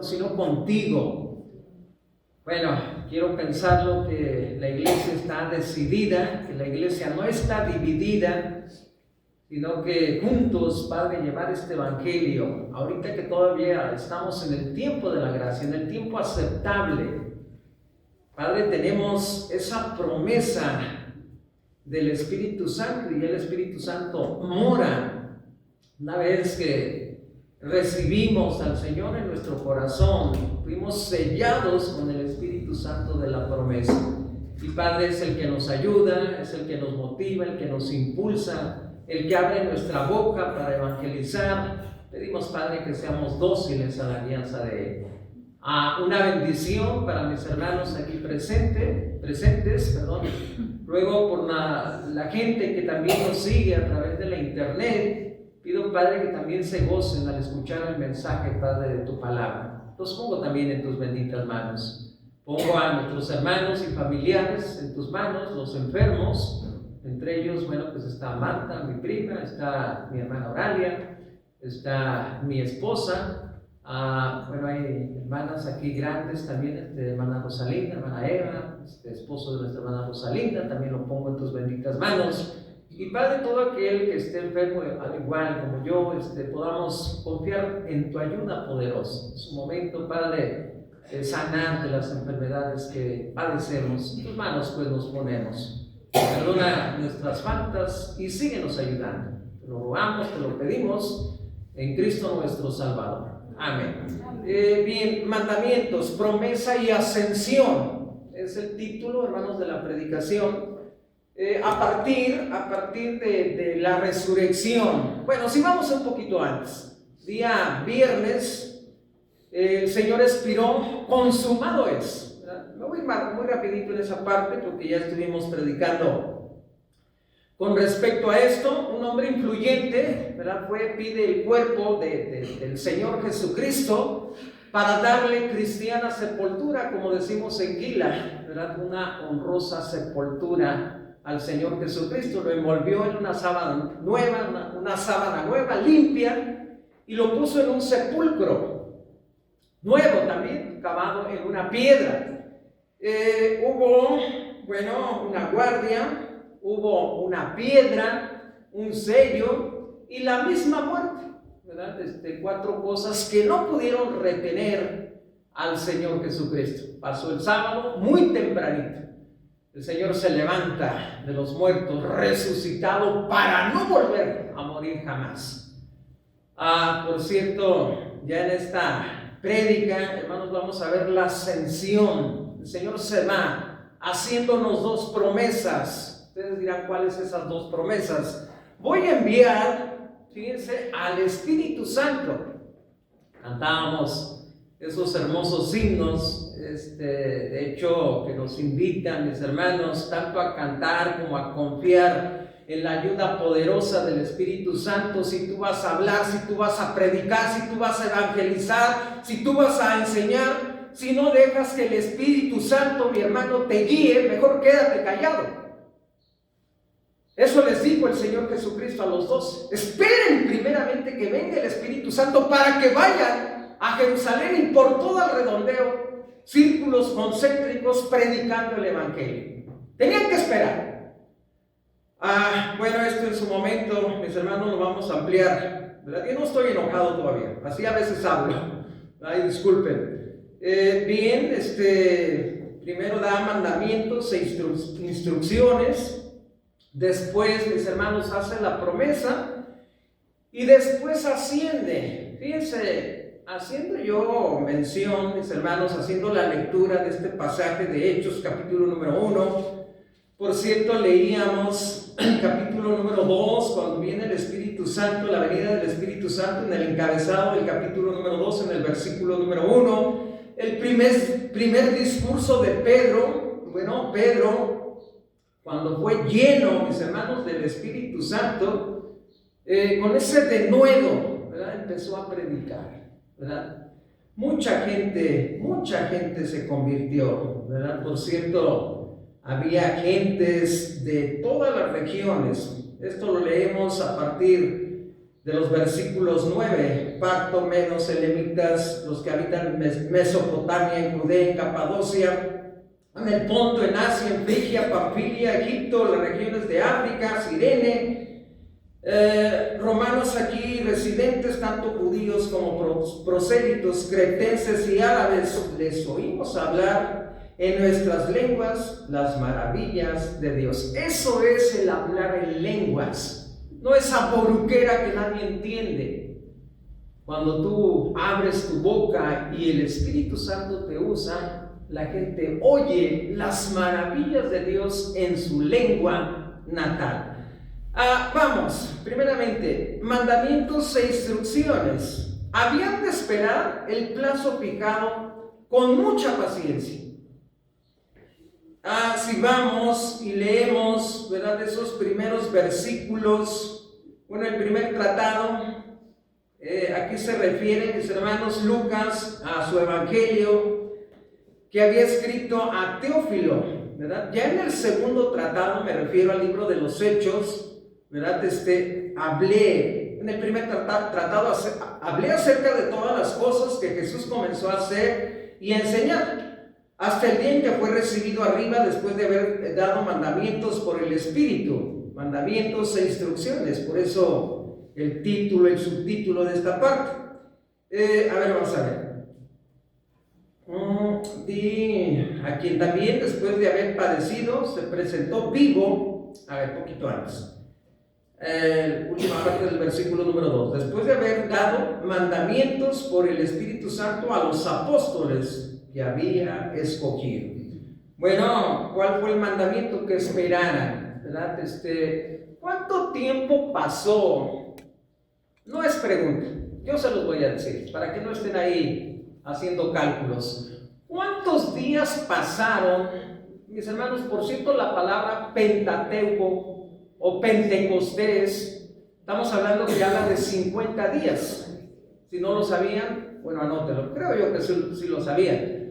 sino contigo. Bueno, quiero pensarlo que la iglesia está decidida, que la iglesia no está dividida, sino que juntos, Padre, llevar este evangelio, ahorita que todavía estamos en el tiempo de la gracia, en el tiempo aceptable. Padre, tenemos esa promesa del Espíritu Santo, y el Espíritu Santo mora una vez que recibimos al Señor en nuestro corazón, fuimos sellados con el Espíritu Santo de la promesa. Y Padre es el que nos ayuda, es el que nos motiva, el que nos impulsa, el que abre nuestra boca para evangelizar. Pedimos, Padre, que seamos dóciles a la alianza de Él. Una bendición para mis hermanos aquí presentes. Luego por la gente que también nos sigue a través de la internet, pido, Padre, que también se gocen al escuchar el mensaje, Padre, de tu palabra. Los pongo también en tus benditas manos. Pongo a nuestros hermanos y familiares en tus manos, los enfermos. Entre ellos, bueno, pues está Marta, mi prima, está mi hermana Oralia, está mi esposa. Bueno, hay hermanas aquí grandes también, hermana Rosalinda, hermana Eva, esposo de nuestra hermana Rosalinda, también lo pongo en tus benditas manos. Y Padre, todo aquel que esté enfermo, al igual como yo, podamos confiar en tu ayuda poderosa. En su momento, Padre, sanar de las enfermedades que padecemos. En tus manos pues nos ponemos. Perdona nuestras faltas y síguenos ayudando. Te lo rogamos, te lo pedimos en Cristo nuestro Salvador. Amén. Bien, mandamientos, promesa y ascensión. Es el título, hermanos, de la predicación. A partir de la resurrección. Bueno, si vamos un poquito antes. Día viernes, el Señor expiró, consumado es. Me voy muy rapidito en esa parte porque ya estuvimos predicando con respecto a esto. Un hombre influyente, ¿verdad? Pide el cuerpo del Señor Jesucristo para darle cristiana sepultura, como decimos en Quila, ¿verdad? Una honrosa sepultura al Señor Jesucristo. Lo envolvió en una sábana nueva, limpia, y lo puso en un sepulcro nuevo también, cavado en una piedra. Hubo, una guardia, hubo una piedra, un sello y la misma muerte, ¿verdad? 4 cosas que no pudieron retener al Señor Jesucristo. Pasó el sábado muy tempranito. El Señor se levanta de los muertos, resucitado para no volver a morir jamás. Por cierto, ya en esta prédica, hermanos, vamos a ver la ascensión. El Señor se va haciéndonos 2 promesas. Ustedes dirán, ¿cuáles esas 2 promesas? Voy a enviar, fíjense, al Espíritu Santo. Cantábamos esos hermosos himnos, de hecho, que nos invitan, mis hermanos, tanto a cantar como a confiar en la ayuda poderosa del Espíritu Santo. Si tú vas a hablar, si tú vas a predicar, si tú vas a evangelizar, si tú vas a enseñar, si no dejas que el Espíritu Santo, mi hermano, te guíe, mejor quédate callado. Eso les dijo el Señor Jesucristo a los 12. Esperen primeramente que venga el Espíritu Santo para que vayan a Jerusalén y por todo el redondeo, círculos concéntricos, predicando el Evangelio. Tenían que esperar. Esto en su momento, mis hermanos, lo vamos a ampliar, ¿verdad? Yo no estoy enojado todavía, así a veces hablo. Ay, disculpen. Primero da mandamientos e instrucciones. Después, mis hermanos, hace la promesa y después asciende. Fíjense, haciendo yo mención, mis hermanos, haciendo la lectura de este pasaje de Hechos, capítulo número 1. Por cierto, leíamos el capítulo número 2, cuando viene el Espíritu Santo, la venida del Espíritu Santo, en el encabezado del capítulo número 2, en el versículo número 1. El primer discurso de Pedro. Pedro, cuando fue lleno, mis hermanos, del Espíritu Santo, con ese denuedo, ¿verdad? Empezó a predicar, ¿verdad? Mucha gente se convirtió, ¿verdad? Por cierto, había gentes de todas las regiones. Esto lo leemos a partir de los versículos 9, pacto menos elemitas, los que habitan en Mesopotamia, en Judea, en Capadocia, en el Ponto, en Asia, en Frigia, Panfilia, Egipto, las regiones de África, Cirene, romanos aquí residentes, tanto judíos como prosélitos, cretenses y árabes, les oímos hablar en nuestras lenguas las maravillas de Dios. Eso es el hablar en lenguas. No esa boruquera que nadie entiende. Cuando tú abres tu boca y el Espíritu Santo te usa, la gente oye las maravillas de Dios en su lengua natal. Vamos, primeramente, mandamientos e instrucciones. Habían de esperar el plazo fijado con mucha paciencia. Si vamos y leemos, ¿verdad?, esos primeros versículos, bueno, el primer tratado, aquí se refiere, mis hermanos, Lucas, a su evangelio, que había escrito a Teófilo, ¿verdad? Ya en el segundo tratado, me refiero al libro de los Hechos, ¿verdad? Hablé, en el primer tratado, hablé acerca de todas las cosas que Jesús comenzó a hacer y a enseñar, hasta el día en que fue recibido arriba después de haber dado mandamientos por el Espíritu, mandamientos e instrucciones. Por eso el título, el subtítulo de esta parte. Vamos a ver. A quien también después de haber padecido se presentó vivo, poquito antes. Última parte del versículo número 2. Después de haber dado mandamientos por el Espíritu Santo a los apóstoles que había escogido. Bueno, ¿cuál fue el mandamiento? Que esperaran, ¿verdad? ¿Cuánto tiempo pasó? No es pregunta, yo se los voy a decir, para que no estén ahí haciendo cálculos. ¿Cuántos días pasaron, mis hermanos? Por cierto, la palabra Pentateuco o Pentecostés, estamos hablando que habla de 50 días. Si no lo sabían, bueno, anótelo, creo yo que sí lo sabían.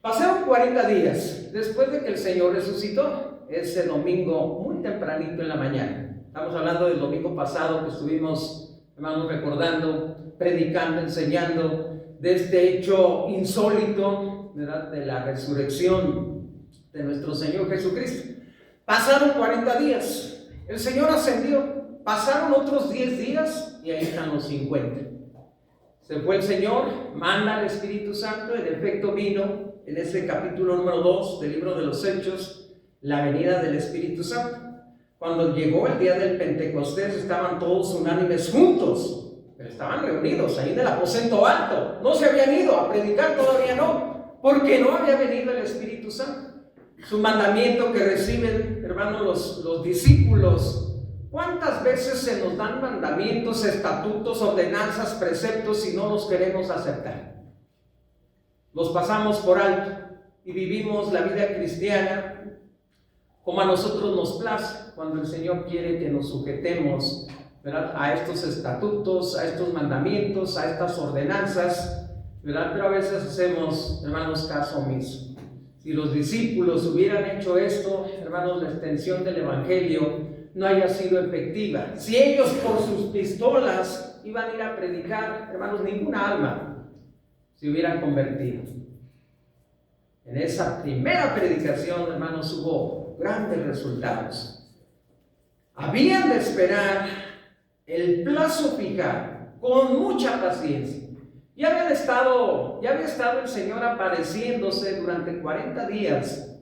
Pasaron 40 días después de que el Señor resucitó, ese domingo muy tempranito en la mañana. Estamos hablando del domingo pasado que estuvimos, hermanos, recordando, predicando, enseñando de este hecho insólito, ¿verdad?, de la resurrección de nuestro Señor Jesucristo. Pasaron 40 días, el Señor ascendió, pasaron otros 10 días y ahí están los 50. Se fue el Señor, manda al Espíritu Santo, en efecto vino en ese capítulo número 2 del libro de los Hechos, la venida del Espíritu Santo. Cuando llegó el día del Pentecostés, estaban todos unánimes juntos, pero estaban reunidos ahí en el aposento alto. No se habían ido a predicar, todavía no, porque no había venido el Espíritu Santo. Su mandamiento que reciben, hermanos, los discípulos. ¿Cuántas veces se nos dan mandamientos, estatutos, ordenanzas, preceptos y no los queremos aceptar? Los pasamos por alto y vivimos la vida cristiana como a nosotros nos place, cuando el Señor quiere que nos sujetemos, ¿verdad?, a estos estatutos, a estos mandamientos, a estas ordenanzas, ¿verdad? Pero a veces hacemos, hermanos, caso omiso. Si los discípulos hubieran hecho esto, hermanos, la extensión del Evangelio no haya sido efectiva. Si ellos por sus pistolas iban a ir a predicar, hermanos, ninguna alma se hubieran convertido. En esa primera predicación, hermanos, hubo grandes resultados. Habían de esperar el plazo fijado con mucha paciencia. Ya había estado el Señor apareciéndose durante 40 días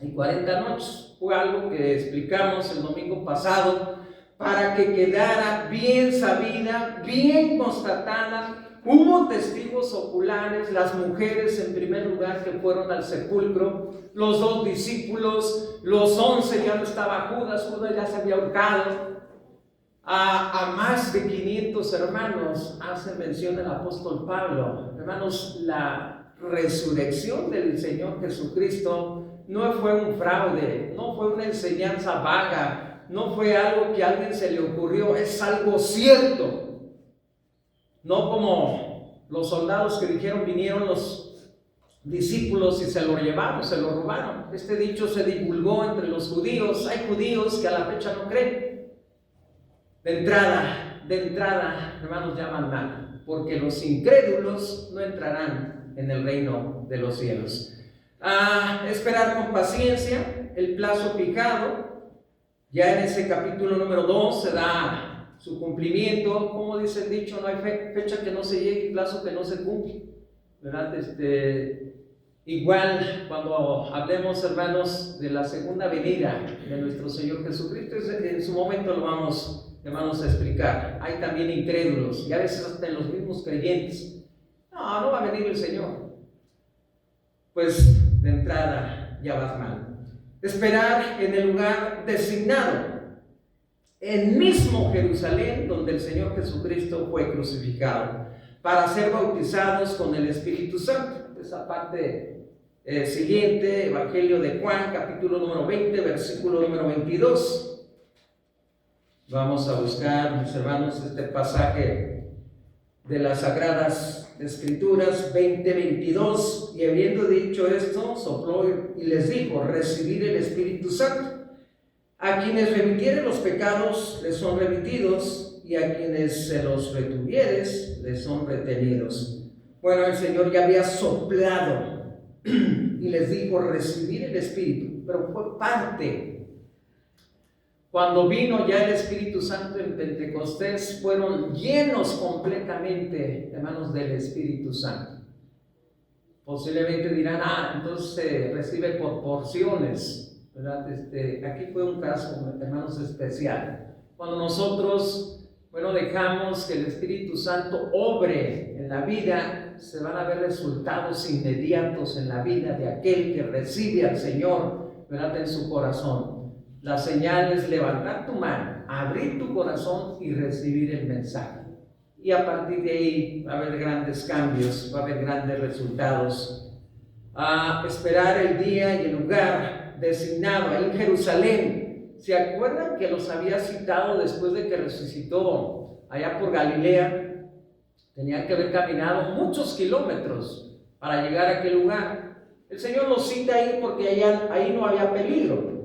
y 40 noches. Fue algo que explicamos el domingo pasado para que quedara bien sabida, bien constatada. Hubo testigos oculares, las mujeres en primer lugar que fueron al sepulcro, los 2 discípulos, los 11, ya no estaba Judas ya se había ahorcado. A más de 500 hermanos hace mención el apóstol Pablo. Hermanos, la resurrección del Señor Jesucristo no fue un fraude, no fue una enseñanza vaga, no fue algo que a alguien se le ocurrió, es algo cierto. No como los soldados que dijeron, vinieron los discípulos y se lo llevaron, se lo robaron. Este dicho se divulgó entre los judíos. Hay judíos que a la fecha no creen. De entrada, de entrada, hermanos, llaman mal, porque los incrédulos no entrarán en el reino de los cielos. Esperar con paciencia el plazo fijado. Ya en ese capítulo número 2 se da su cumplimiento. Como dice el dicho, no hay fecha que no se llegue y plazo que no se cumple, ¿verdad? Igual cuando hablemos, hermanos, de la segunda venida de nuestro Señor Jesucristo, en su momento lo vamos, hermanos, a explicar. Hay también incrédulos y a veces hasta en los mismos creyentes. No va a venir el Señor. Pues de entrada ya vas mal. Esperar en el lugar designado, el mismo Jerusalén donde el Señor Jesucristo fue crucificado, para ser bautizados con el Espíritu Santo. Esa parte siguiente, Evangelio de Juan, capítulo número 20, versículo número 22. Vamos a buscar, mis hermanos, este pasaje de las Sagradas Escrituras, 20:22. Y habiendo dicho esto, sopló y les dijo: recibid el Espíritu Santo. A quienes remitieren los pecados les son remitidos, y a quienes se los retuvieres les son retenidos. Bueno, el Señor ya había soplado y les dijo: recibir el Espíritu, pero fue parte. Cuando vino ya el Espíritu Santo en Pentecostés, fueron llenos completamente, hermanos, del Espíritu Santo. Posiblemente dirán: entonces recibe por porciones, ¿verdad? Aquí fue un caso, hermanos, especial. Cuando nosotros, dejamos que el Espíritu Santo obre en la vida, se van a ver resultados inmediatos en la vida de aquel que recibe al Señor, ¿verdad?, en su corazón. La señal es levantar tu mano, abrir tu corazón y recibir el mensaje. Y a partir de ahí va a haber grandes cambios, va a haber grandes resultados. Esperar el día y el lugar designado ahí en Jerusalén. ¿Se acuerdan que los había citado después de que resucitó allá por Galilea? Tenían que haber caminado muchos kilómetros para llegar a aquel lugar. El Señor los cita ahí porque ahí no había peligro.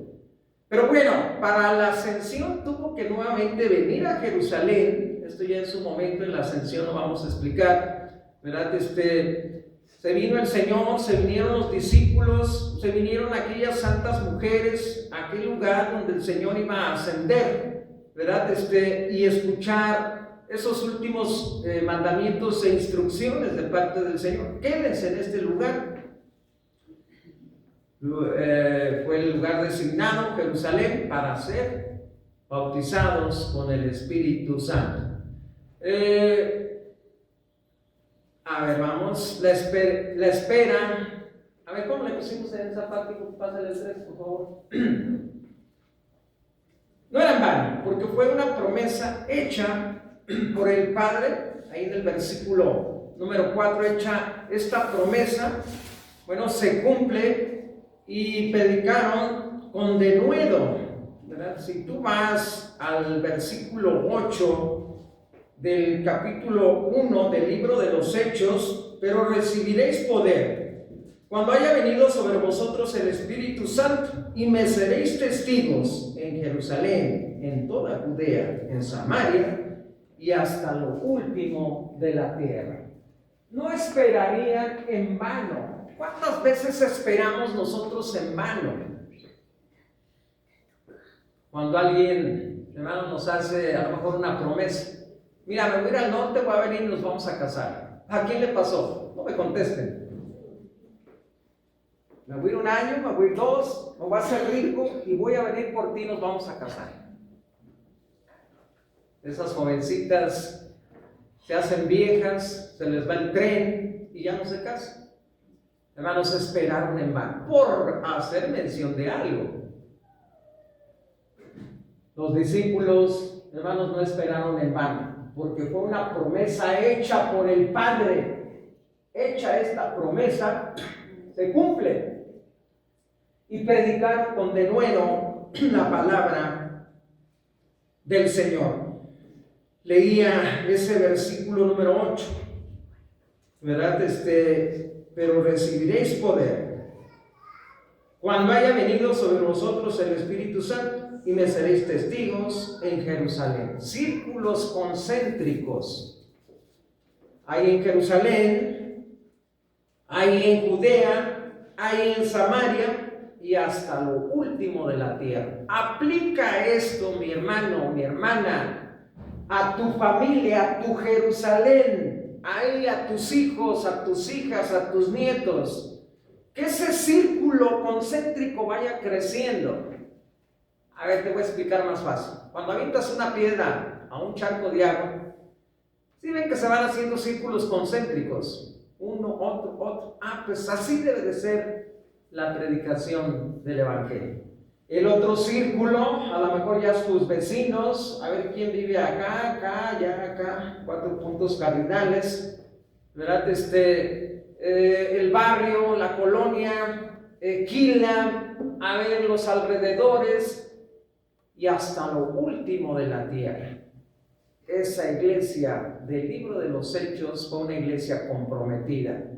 Pero bueno, para la ascensión tuvo que nuevamente venir a Jerusalén. Esto ya en su momento en la ascensión lo vamos a explicar, ¿verdad? Se vino el Señor, se vinieron los discípulos, se vinieron aquellas santas mujeres a aquel lugar donde el Señor iba a ascender, ¿verdad? Y escuchar esos últimos mandamientos e instrucciones de parte del Señor. Quédense en este lugar. Fue el lugar designado, Jerusalén, para ser bautizados con el Espíritu Santo. Vamos, la espera. A ver, ¿cómo le pusimos en esa parte? Pásale el 3, por favor. No era en vano, porque fue una promesa hecha por el Padre. Ahí en el versículo número 4, hecha esta promesa, se cumple. Y predicaron con denuedo, ¿verdad? Si tú vas al versículo 8 del capítulo 1 del libro de los Hechos: pero recibiréis poder cuando haya venido sobre vosotros el Espíritu Santo, y me seréis testigos en Jerusalén, en toda Judea, en Samaria y hasta lo último de la tierra. No esperarían en vano. ¿Cuántas veces esperamos nosotros en vano? Cuando alguien, hermano, nos hace a lo mejor una promesa: mira, me voy a ir al norte, voy a venir y nos vamos a casar. ¿A quién le pasó? No me contesten. Me voy a ir 1 año, me voy a ir 2, me voy a hacer rico y voy a venir por ti y nos vamos a casar. Esas jovencitas se hacen viejas, se les va el tren y ya no se casan. Hermanos, esperaron en vano, por hacer mención de algo. Los discípulos, hermanos, no esperaron en vano, porque fue una promesa hecha por el Padre. Hecha esta promesa, se cumple. Y predicaron con denuedo la palabra del Señor. Leía ese versículo número 8, ¿verdad? Pero recibiréis poder cuando haya venido sobre vosotros el Espíritu Santo, y me seréis testigos en Jerusalén. Círculos concéntricos. Hay en Jerusalén, hay en Judea, hay en Samaria y hasta lo último de la tierra. Aplica esto, mi hermano, mi hermana, a tu familia, a tu Jerusalén, ahí a tus hijos, a tus hijas, a tus nietos. Que ese círculo concéntrico vaya creciendo. A ver, te voy a explicar más fácil. Cuando avientas una piedra a un charco de agua, ¿sí ven que se van haciendo círculos concéntricos? Uno, otro, otro. Pues así debe de ser la predicación del Evangelio. El otro círculo, a lo mejor ya tus vecinos, a ver quién vive acá, acá, allá, acá, 4 puntos cardinales, ¿verdad? El barrio, la colonia, Quila, a ver los alrededores y hasta lo último de la tierra. Esa iglesia del libro de los Hechos fue una iglesia comprometida.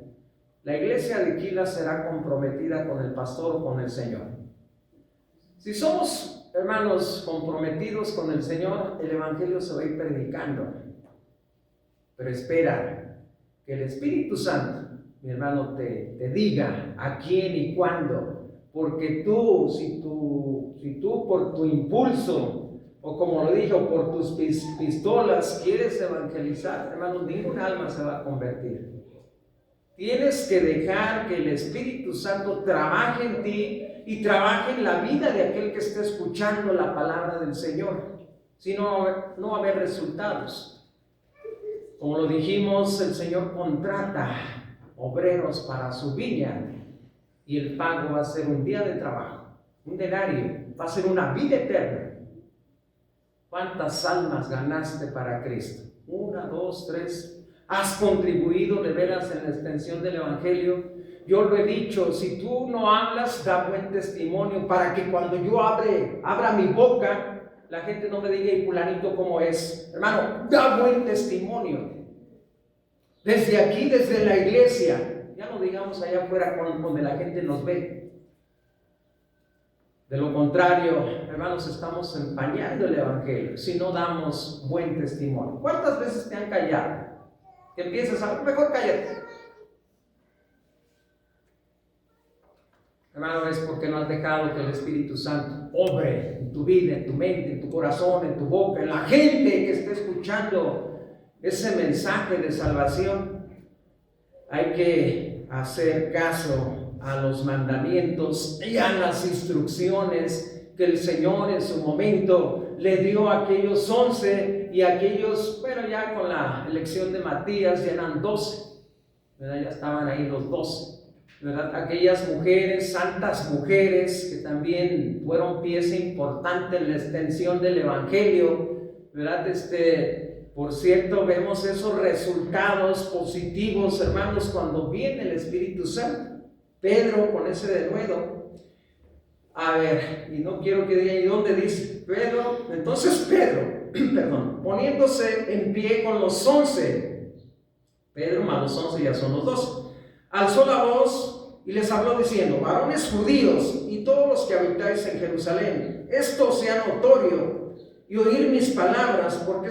La iglesia de Quila será comprometida con el pastor o con el Señor. Si somos, hermanos, comprometidos con el Señor, el Evangelio se va a ir predicando. Pero espera que el Espíritu Santo, mi hermano, te diga a quién y cuándo, porque tú, si tú por tu impulso, o como lo dije, o por tus pistolas quieres evangelizar, hermano, ninguna alma se va a convertir. Tienes que dejar que el Espíritu Santo trabaje en ti y trabaje en la vida de aquel que esté escuchando la palabra del Señor. Si no, no va a haber resultados. Como lo dijimos, el Señor contrata obreros para su viña y el pago va a ser un día de trabajo, un denario, va a ser una vida eterna. ¿Cuántas almas ganaste para Cristo? 1, 2, 3. ¿Has contribuido de veras en la extensión del Evangelio? Yo lo he dicho, si tú no hablas, da buen testimonio para que cuando yo abra mi boca, la gente no me diga, ¿y fulanito cómo es? Hermano, da buen testimonio. Desde aquí, desde la iglesia, ya no digamos allá afuera donde la gente nos ve. De lo contrario, hermanos, estamos empañando el Evangelio si no damos buen testimonio. ¿Cuántas veces te han callado? Que empieces a mejor cállate. Hermano, es porque no has dejado que el Espíritu Santo obre en tu vida, en tu mente, en tu corazón, en tu boca, en la gente que esté escuchando ese mensaje de salvación. Hay que hacer caso a los mandamientos y a las instrucciones que el Señor en su momento le dio a aquellos 11 y aquellos, bueno, ya con la elección de Matías ya eran 12, ¿verdad? Ya estaban ahí los 12. ¿Verdad? Aquellas mujeres, santas mujeres, que también fueron pieza importante en la extensión del Evangelio, ¿verdad? Por cierto, vemos esos resultados positivos, hermanos, cuando viene el Espíritu Santo. Pedro con ese denuedo. A ver, y no quiero que digan, ¿y dónde dice? Pedro, entonces Pedro, perdón, poniéndose en pie con los 11, Pedro más los 11 ya son los 12. Alzó la voz y les habló diciendo: varones judíos y todos los que habitáis en Jerusalén, esto sea notorio y oír mis palabras, porque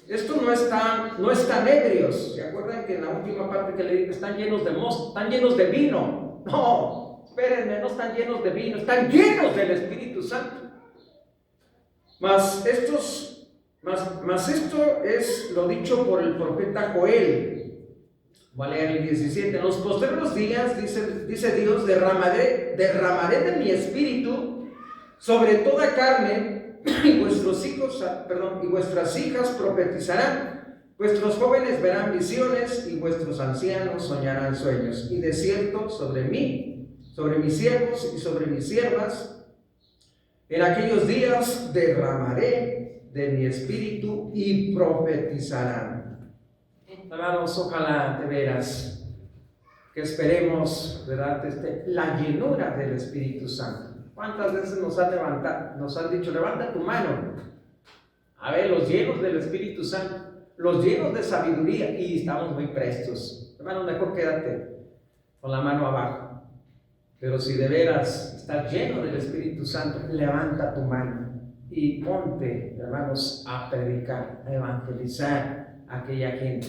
estos no están ebrios. ¿Se acuerdan que en la última parte que le dije están llenos de mosto, están llenos de vino? No, espérenme, no están llenos de vino, están llenos del Espíritu Santo. Mas esto es lo dicho por el profeta Joel. Voy a leer el 17. En los posteriores días, dice Dios, derramaré de mi espíritu sobre toda carne, y vuestros hijos, y vuestras hijas profetizarán, vuestros jóvenes verán visiones, y vuestros ancianos soñarán sueños. Y de cierto, sobre mí, sobre mis siervos y sobre mis siervas, en aquellos días derramaré de mi espíritu y profetizarán. Hermanos, ojalá de veras que esperemos, ¿verdad? La llenura del Espíritu Santo. ¿Cuántas veces nos han dicho, levanta tu mano? A ver, los llenos del Espíritu Santo, los llenos de sabiduría, y estamos muy prestos. Hermanos, mejor quédate con la mano abajo. Pero si de veras estás lleno del Espíritu Santo, levanta tu mano y ponte, hermanos, a predicar, a evangelizar a aquella gente.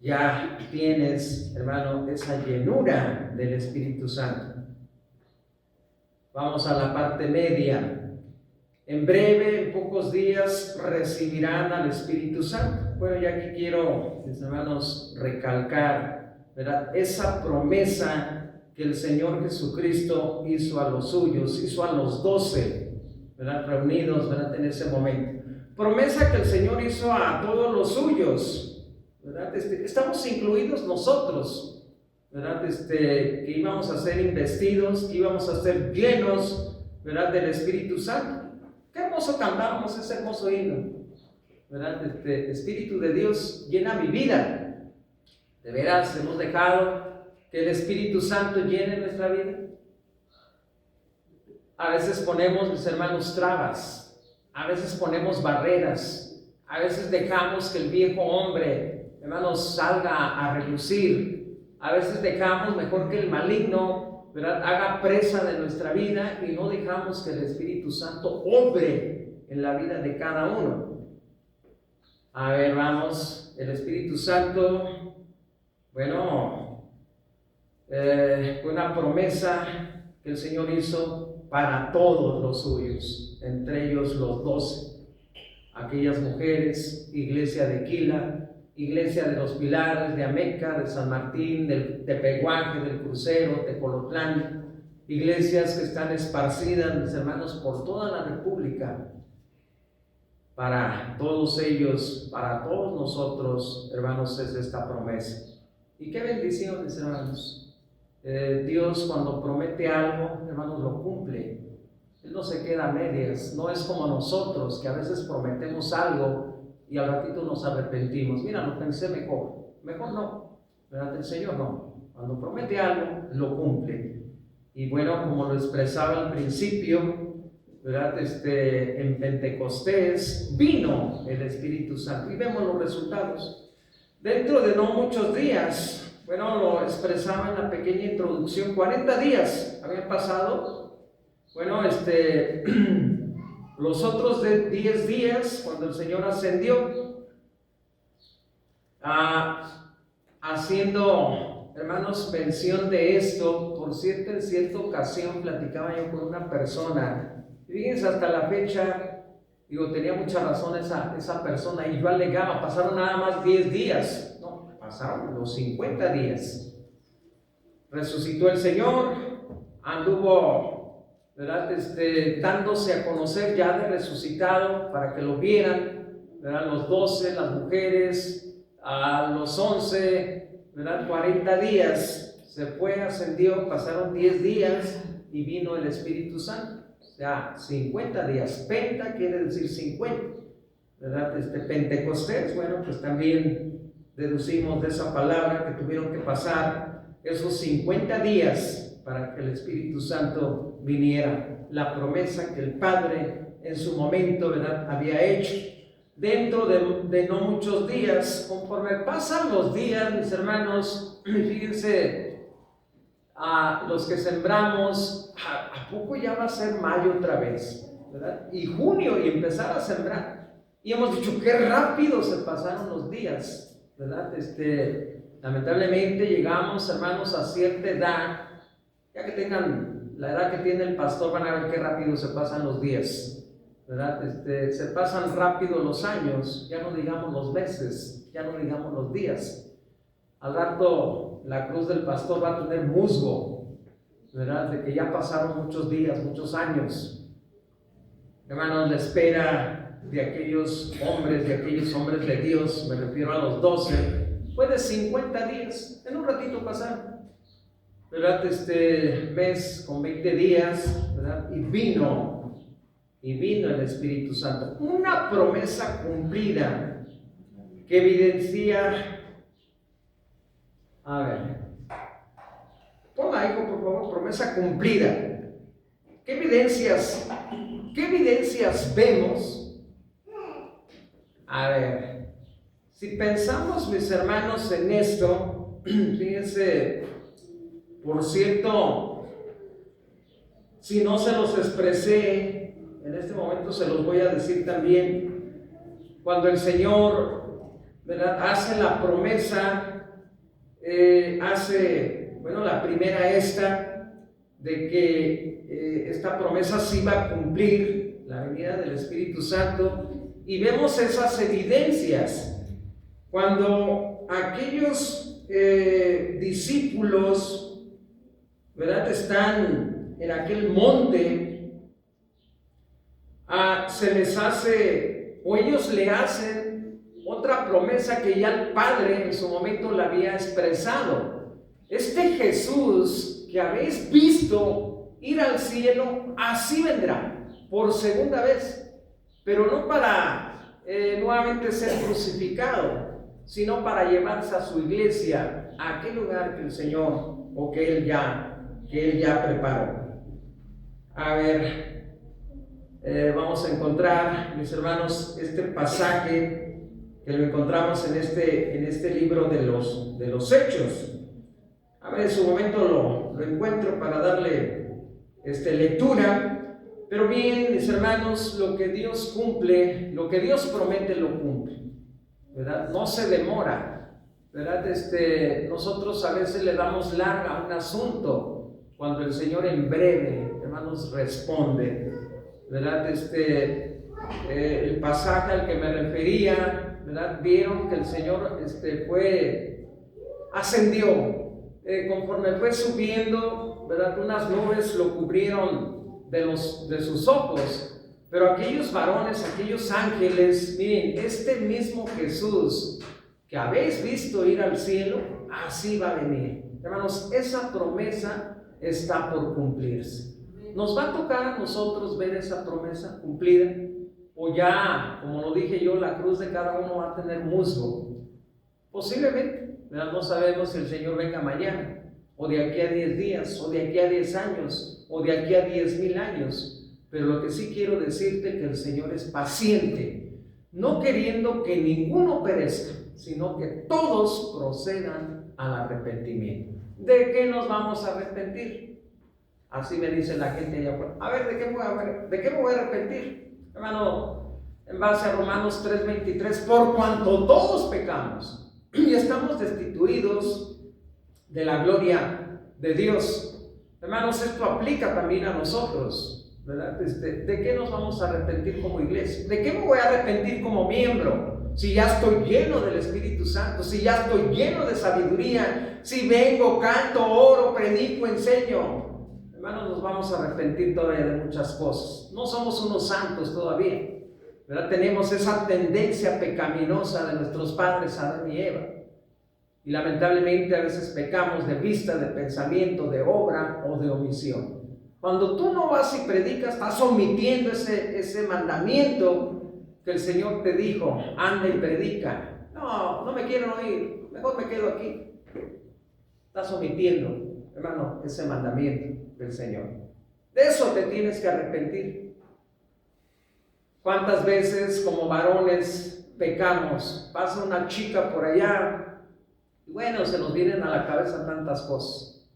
Ya tienes, hermano, esa llenura del Espíritu Santo. Vamos a la parte media. En breve, en pocos días, recibirán al Espíritu Santo. Bueno, ya aquí quiero, mis hermanos, recalcar, ¿verdad?, esa promesa que el Señor Jesucristo hizo a los suyos, hizo a los 12, ¿verdad?, reunidos, ¿verdad?, en ese momento. Promesa que el Señor hizo a todos los suyos, ¿verdad? Estamos incluidos nosotros, ¿verdad? Que íbamos a ser investidos, que íbamos a ser llenos, ¿verdad?, del Espíritu Santo. Qué hermoso cantábamos ese hermoso himno, ¿verdad? Espíritu de Dios llena mi vida. De veras hemos dejado que el Espíritu Santo llene nuestra vida. A veces ponemos, mis hermanos, trabas, a veces ponemos barreras, a veces dejamos que el viejo hombre, hermanos, salga a relucir, a veces dejamos mejor que el maligno, ¿verdad?, haga presa de nuestra vida y no dejamos que el Espíritu Santo obre en la vida de cada uno. A ver, vamos, el Espíritu Santo, bueno, una promesa que el Señor hizo para todos los suyos, entre ellos los 12, aquellas mujeres, iglesia de Quila, iglesia de los Pilares, de Ameca, de San Martín, del Tepehuaque, del Crucero, Tecolotlán, iglesias que están esparcidas, mis hermanos, por toda la República. Para todos ellos, para todos nosotros, hermanos, es esta promesa. Y qué bendición, mis hermanos. Dios, cuando promete algo, hermanos, lo cumple. Él no se queda a medias, no es como nosotros, que a veces prometemos algo y al ratito nos arrepentimos. Mira, lo pensé mejor no, ¿verdad? El Señor no, cuando promete algo, lo cumple. Y bueno, como lo expresaba al principio, ¿verdad? En Pentecostés vino el Espíritu Santo y vemos los resultados. Dentro de no muchos días, bueno, lo expresaba en la pequeña introducción, 40 días habían pasado. Bueno, los otros 10 días, cuando el Señor ascendió, haciendo, hermanos, mención de esto, por cierto, en cierta ocasión platicaba yo con una persona, y fíjense, hasta la fecha, digo, tenía mucha razón esa persona, y yo alegaba, pasaron nada más 10 días, no, pasaron los 50 días. Resucitó el Señor, anduvo, ¿verdad?, dándose a conocer ya de resucitado para que lo vieran, ¿verdad?, los 12, las mujeres, a los 11, ¿verdad?, 40 días, se fue, ascendió, pasaron 10 días y vino el Espíritu Santo, o sea, 50 días, penta quiere decir 50, ¿verdad? Pentecostés, bueno, pues también deducimos de esa palabra que tuvieron que pasar esos 50 días para que el Espíritu Santo viniera, la promesa que el Padre en su momento, ¿verdad?, había hecho. Dentro de no muchos días, conforme pasan los días, mis hermanos, fíjense, a los que sembramos, ¿a poco ya va a ser mayo otra vez, ¿verdad?, y junio, y empezar a sembrar? Y hemos dicho, qué rápido se pasaron los días, ¿verdad? Lamentablemente llegamos, hermanos, a cierta edad. Ya que tengan la edad que tiene el pastor, van a ver qué rápido se pasan los días, ¿verdad? Se pasan rápido los años, ya no digamos los meses, ya no digamos los días. Al rato la cruz del pastor va a tener musgo, ¿verdad?, de que ya pasaron muchos días, muchos años. Hermanos, la espera de aquellos hombres de Dios, me refiero a los 12, fue de 50 días, en un ratito pasaron, ¿verdad? Mes con 20 días, ¿verdad? Y vino el Espíritu Santo. Una promesa cumplida que evidencia, a ver, ponga, hijo, por favor, promesa cumplida. ¿Qué evidencias vemos? A ver, si pensamos, mis hermanos, en esto, fíjense. Por cierto, Si no se los expresé, en este momento se los voy a decir también. Cuando el Señor, ¿verdad?, hace la promesa, la primera de que esta promesa se iba a cumplir, la venida del Espíritu Santo, y vemos esas evidencias. Cuando aquellos discípulos, ¿verdad?, están en aquel monte, se les hace, o ellos le hacen otra promesa que ya el Padre en su momento la había expresado. Este Jesús que habéis visto ir al cielo, así vendrá por segunda vez, pero no para nuevamente ser crucificado, sino para llevarse a su iglesia a aquel lugar que el Señor o que Él ya preparó. A ver, vamos a encontrar, mis hermanos, este pasaje que lo encontramos en este libro de los Hechos. A ver, en su momento lo encuentro para darle lectura. Pero bien, mis hermanos, lo que Dios cumple, lo que Dios promete, lo cumple, ¿verdad? No se demora, ¿verdad? Nosotros a veces le damos larga a un asunto cuando el Señor en breve, hermanos, responde, ¿verdad? El pasaje al que me refería, ¿verdad? Vieron que el Señor ascendió. Conforme fue subiendo, ¿verdad?, unas nubes lo cubrieron de sus ojos, pero aquellos varones, aquellos ángeles, miren, este mismo Jesús que habéis visto ir al cielo, así va a venir. Hermanos, esa promesa está por cumplirse. ¿Nos va a tocar a nosotros ver esa promesa cumplida? O ya, como lo dije yo, la cruz de cada uno va a tener musgo. Posiblemente, ¿verdad? No sabemos si el Señor venga mañana, o de aquí a 10 días, o de aquí a 10 años, o de aquí a 10,000 años. Pero lo que sí quiero decirte es que el Señor es paciente, no queriendo que ninguno perezca, sino que todos procedan al arrepentimiento. ¿De qué nos vamos a arrepentir? Así me dice la gente allá afuera. A ver, ¿de qué me voy a arrepentir? Hermano, en base a Romanos 3:23, por cuanto todos pecamos y estamos destituidos de la gloria de Dios. Hermanos, esto aplica también a nosotros, ¿verdad? ¿De qué nos vamos a arrepentir como iglesia? ¿De qué me voy a arrepentir como miembro? Si ya estoy lleno del Espíritu Santo, si ya estoy lleno de sabiduría, si vengo, canto, oro, predico, enseño. Hermanos, nos vamos a arrepentir todavía de muchas cosas. No somos unos santos todavía, ¿verdad? Tenemos esa tendencia pecaminosa de nuestros padres Adán y Eva. Y lamentablemente a veces pecamos de vista, de pensamiento, de obra o de omisión. Cuando tú no vas y predicas, estás omitiendo ese mandamiento que el Señor te dijo: anda y predica. No me quieren oír, mejor me quedo aquí. Estás omitiendo, hermano, ese mandamiento del Señor. De eso te tienes que arrepentir. ¿Cuántas veces como varones pecamos? Pasa una chica por allá, y bueno, se nos vienen a la cabeza tantas cosas.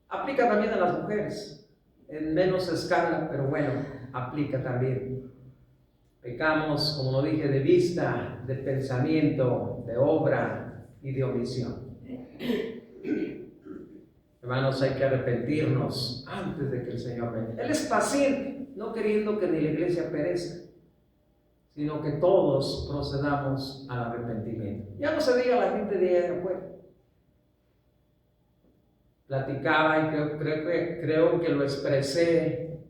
Aplica también a las mujeres, en menos escala, pero bueno, aplica también. Pecamos, como lo dije, de vista, de pensamiento, de obra y de omisión. Hermanos, hay que arrepentirnos antes de que el Señor venga. Él es paciente, no queriendo que ni la iglesia perezca, sino que todos procedamos al arrepentimiento. Ya no se diga a la gente de allá de afuera. Platicaba, y creo que lo expresé,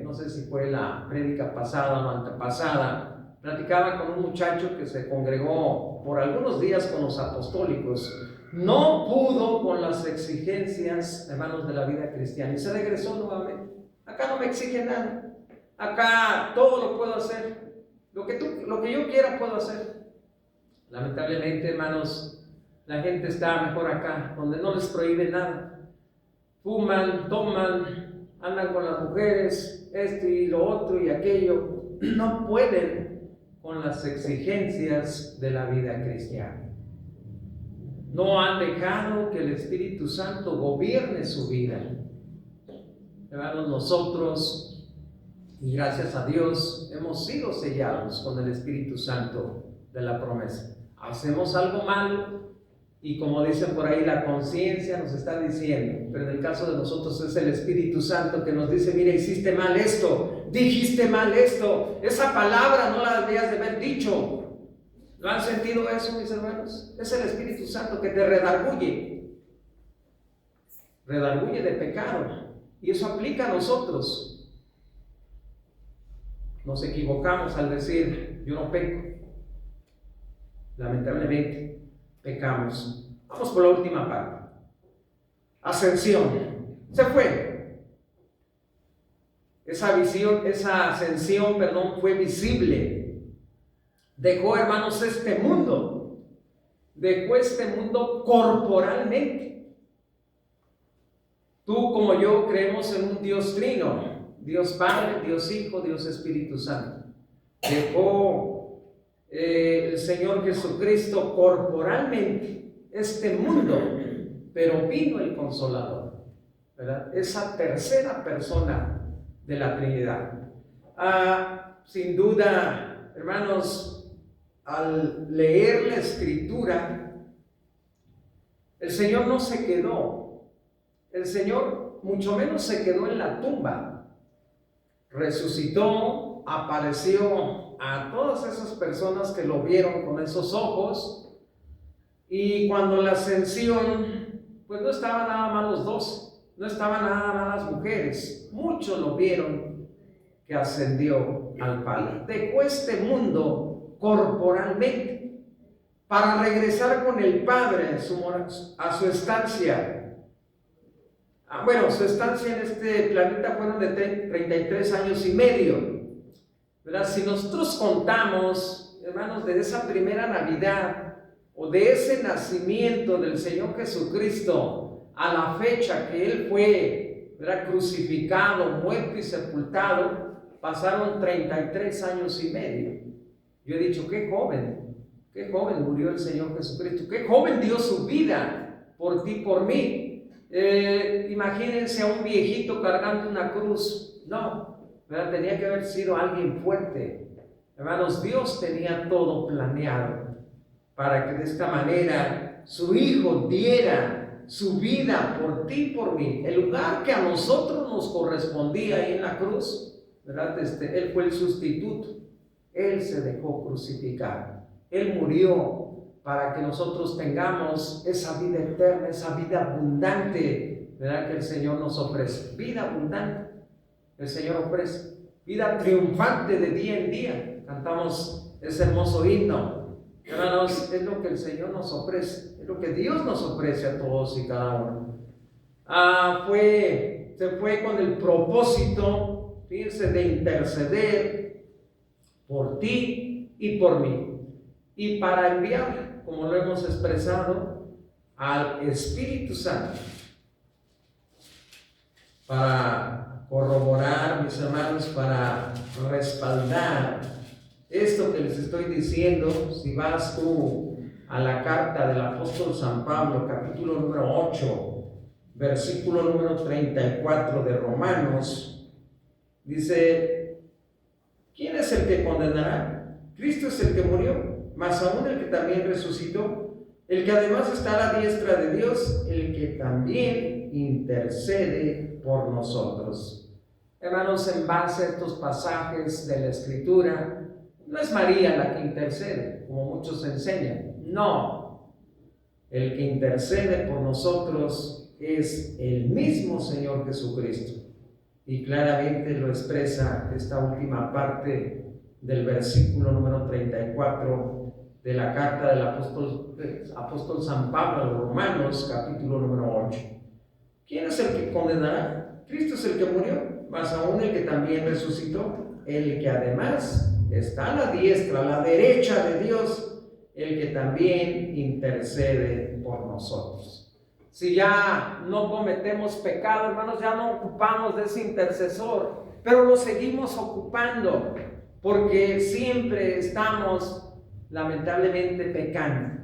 no sé si fue la prédica pasada o antepasada. Platicaba con un muchacho que se congregó por algunos días con los apostólicos. No pudo con las exigencias, hermanos, de la vida cristiana, y se regresó nuevamente. Acá no me exige nada. Acá todo lo puedo hacer. Lo que yo quiera puedo hacer. Lamentablemente, hermanos, la gente está mejor acá, donde no les prohíbe nada. Fuman, toman, andan con las mujeres, esto y lo otro y aquello. No pueden con las exigencias de la vida cristiana. No han dejado que el Espíritu Santo gobierne su vida. hermanos, nosotros, y gracias a Dios, hemos sido sellados con el Espíritu Santo de la promesa. Hacemos algo malo y, como dicen por ahí, la conciencia nos está diciendo, pero en el caso de nosotros es el Espíritu Santo que nos dice: mira, hiciste mal esto, dijiste mal esto, esa palabra no la debías de haber dicho. ¿No han sentido eso, mis hermanos? Es el Espíritu Santo que te redarguye de pecado, y eso aplica a nosotros. Nos equivocamos al decir: yo no peco. Lamentablemente pecamos. Vamos por la última parte. Ascensión. Se fue. Esa ascensión, fue visible. Dejó, hermanos, este mundo. Dejó este mundo corporalmente. Tú como yo creemos en un Dios trino: Dios Padre, Dios Hijo, Dios Espíritu Santo. Dejó el Señor Jesucristo corporalmente este mundo, pero vino el Consolador, ¿verdad? Esa tercera persona de la Trinidad. Sin duda, hermanos, al leer la Escritura, el Señor no se quedó. El Señor mucho menos se quedó en la tumba. Resucitó, apareció a todas esas personas que lo vieron con esos ojos, y cuando la ascensión, pues no estaban nada más los dos, no estaban nada más las mujeres, muchos lo vieron que ascendió al Padre. Dejó este mundo corporalmente para regresar con el Padre a su estancia. Su estancia en este planeta fueron de 33 años y medio, ¿verdad? Si nosotros contamos, hermanos, de esa primera Navidad o de ese nacimiento del Señor Jesucristo a la fecha que Él fue, ¿verdad?, crucificado, muerto y sepultado, pasaron 33 años y medio. Yo he dicho: qué joven murió el Señor Jesucristo, qué joven dio su vida por ti, por mí. Imagínense a un viejito cargando una cruz. No, ¿verdad? Tenía que haber sido alguien fuerte. Hermanos, Dios tenía todo planeado para que de esta manera su Hijo diera su vida por ti y por mí. El lugar que a nosotros nos correspondía ahí en la cruz, ¿verdad? Él fue el sustituto. Él se dejó crucificar. Él murió para que nosotros tengamos esa vida eterna, esa vida abundante, ¿verdad?, que el Señor nos ofrece. Vida abundante, el Señor ofrece. Vida triunfante de día en día. Cantamos ese hermoso himno. Hermanos, es lo que el Señor nos ofrece, es lo que Dios nos ofrece a todos y cada uno. Se fue con el propósito, fíjense, de interceder por ti y por mí, y para enviar, como lo hemos expresado, al Espíritu Santo para corroborar, mis hermanos, para respaldar esto que les estoy diciendo. Si vas tú a la carta del apóstol San Pablo, capítulo número 8, versículo número 34 de Romanos, dice: ¿quién es el que condenará? Cristo es el que murió, mas aún el que también resucitó, el que además está a la diestra de Dios, el que también intercede por nosotros. Hermanos, en base a estos pasajes de la Escritura, no es María la que intercede, como muchos enseñan. No, el que intercede por nosotros es el mismo Señor Jesucristo. Y claramente lo expresa esta última parte del versículo número 34 de la carta del apóstol San Pablo a los Romanos, capítulo número 8. ¿Quién es el que condenará? Cristo es el que murió, mas aún el que también resucitó, el que además está a la diestra, a la derecha de Dios, el que también intercede por nosotros. Si ya no cometemos pecado, hermanos, ya no ocupamos de ese intercesor, pero lo seguimos ocupando porque siempre estamos lamentablemente pecando.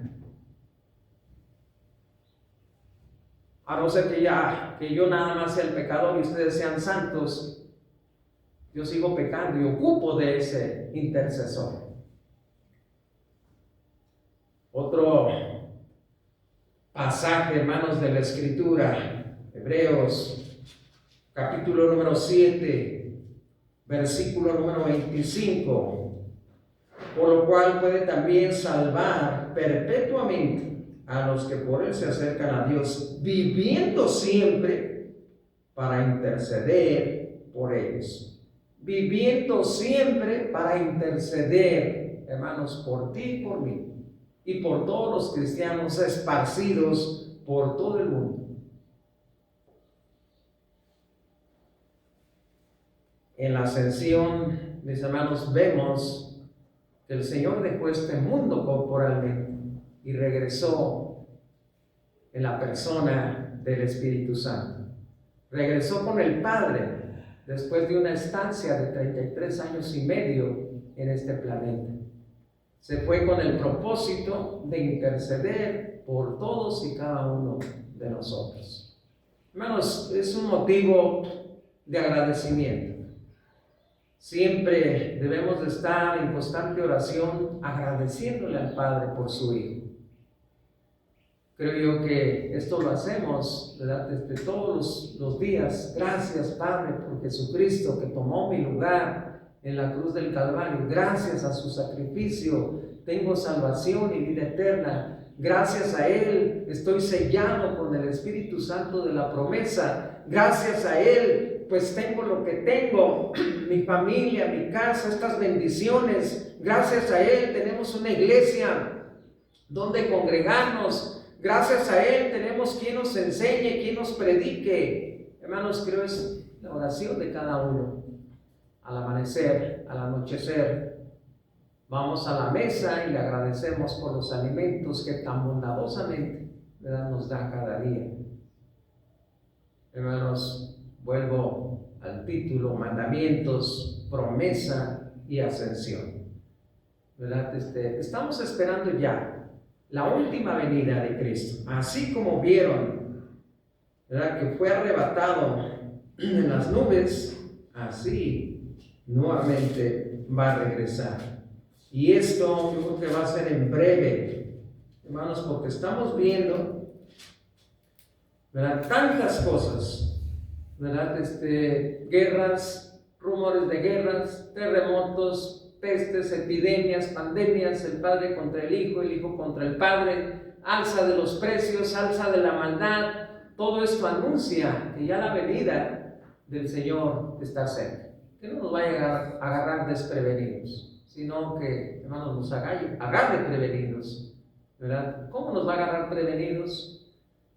A no ser que yo nada más sea el pecador y ustedes sean santos, yo sigo pecando y ocupo de ese intercesor. Otro pasaje, hermanos, de la Escritura, Hebreos, capítulo número 7, versículo número 25, por lo cual puede también salvar perpetuamente a los que por él se acercan a Dios, viviendo siempre para interceder por ellos. Viviendo siempre para interceder, hermanos, por ti y por mí, y por todos los cristianos esparcidos por todo el mundo. En la ascensión, mis hermanos, vemos que el Señor dejó este mundo corporalmente y regresó en la persona del Espíritu Santo. Regresó con el Padre después de una estancia de 33 años y medio en este planeta. Se fue con el propósito de interceder por todos y cada uno de nosotros. Hermanos, es un motivo de agradecimiento. Siempre debemos de estar en constante oración agradeciéndole al Padre por su Hijo. Creo yo que esto lo hacemos, ¿verdad?, desde todos los días. Gracias, Padre, por Jesucristo que tomó mi lugar en la cruz del Calvario. Gracias a su sacrificio tengo salvación y vida eterna. Gracias a Él estoy sellado con el Espíritu Santo de la promesa. Gracias a Él pues tengo lo que tengo, mi familia, mi casa, estas bendiciones. Gracias a Él tenemos una iglesia donde congregarnos. Gracias a Él tenemos quien nos enseñe, quien nos predique. Hermanos, creo es la oración de cada uno. Al amanecer, al anochecer, vamos a la mesa y le agradecemos por los alimentos que tan bondadosamente, ¿verdad?, nos da cada día. Hermanos, vuelvo al título: mandamientos, promesa y ascensión. ¿Verdad? Estamos esperando ya la última venida de Cristo. Así como vieron, ¿verdad?, que fue arrebatado en las nubes, así nuevamente va a regresar. Y esto yo creo que va a ser en breve, hermanos, porque estamos viendo, ¿verdad?, tantas cosas, ¿verdad? Guerras, rumores de guerras, terremotos, pestes, epidemias, pandemias, el padre contra el hijo contra el padre, alza de los precios, alza de la maldad. Todo esto anuncia que ya la venida del Señor está cerca. Que no nos vaya a agarrar desprevenidos, sino que, hermanos, nos agarre prevenidos, ¿verdad? ¿Cómo nos va a agarrar prevenidos?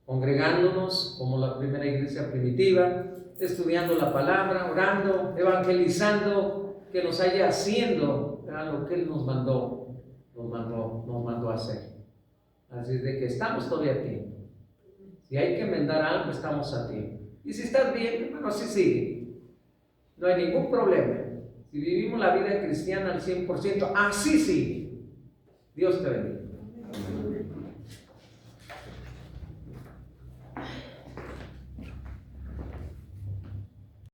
Congregándonos como la primera iglesia primitiva, estudiando la palabra, orando, evangelizando, que nos haya haciendo, ¿verdad?, lo que Él nos mandó a hacer. Así de que estamos todavía a tiempo. Si hay que enmendar algo, estamos a tiempo. Y si estás bien, hermano, así sigue. No hay ningún problema. Si vivimos la vida cristiana al 100%, así sigue. Dios te bendiga.